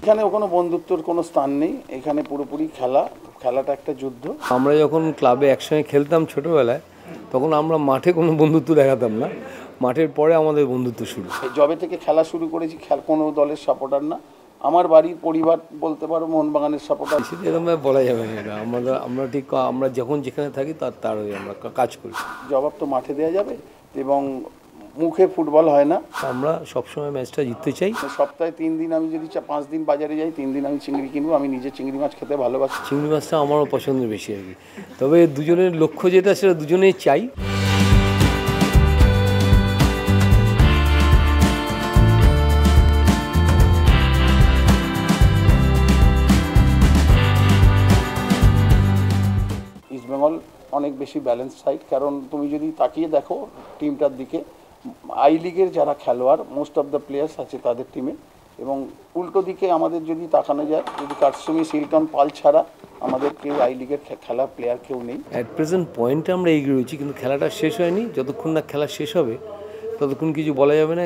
এখানে কোনো বন্ধুত্বর কোনো স্থান নেই, এখানে পুরোপুরি খেলাটা একটা যুদ্ধ। আমরা যখন ক্লাবে একসঙ্গে খেলতাম ছোটোবেলায়, তখন আমরা মাঠে কোনো বন্ধুত্ব দেখাতাম না, মাঠের পরে আমাদের বন্ধুত্ব শুরু। যবে থেকে খেলা শুরু করেছি কোনো দলের সাপোর্টার না, আমার বাড়ির পরিবার বলতে পারো মোহনবাগানের সাপোর্টার। সেটা এরকম বলা যাবে না, এটা আমরা ঠিক আমরা যখন যেখানে থাকি তার হয়ে আমরা কাজ করি। জবাব তো মাঠে দেওয়া যাবে, এবং মুখে ফুটবল হয় না। আমরা সবসময় ম্যাচটা জিততে চাই। সপ্তাহে 3 দিন, আমি যদি 5 দিন বাজারে যাই, 3 দিন আমি চিংড়ি কিনবো। আমি নিজে চিংড়ি মাছ খেতে ভালোবাসি। চিংড়ি মাছটা আমারও পছন্দের বেশি আর কি। তবে দুজনের লক্ষ্য যেটা সেটা দুজনেই চাই। ইস্টবেঙ্গল অনেক বেশি ব্যালেন্স সাইড, কারণ তুমি যদি তাকিয়ে দেখো টিমটার দিকে, আই লিগের যারা খেলোয়াড় মোস্ট অফ দ্য প্লেয়ার্স আছে তাদের টিমে, এবং উল্টো দিকে আমাদের যদি তাকানো যায়, যদি কারসুমি, সিলটন, পাল ছাড়া আমাদের কেউ আই লিগের খেলা প্লেয়ার কেউ নেই। অ্যাট প্রেজেন্ট পয়েন্টে আমরা এগিয়ে রয়েছি, কিন্তু খেলাটা শেষ হয়নি। যতক্ষণ না খেলা শেষ হবে ততক্ষণ কিছু বলা যাবে না।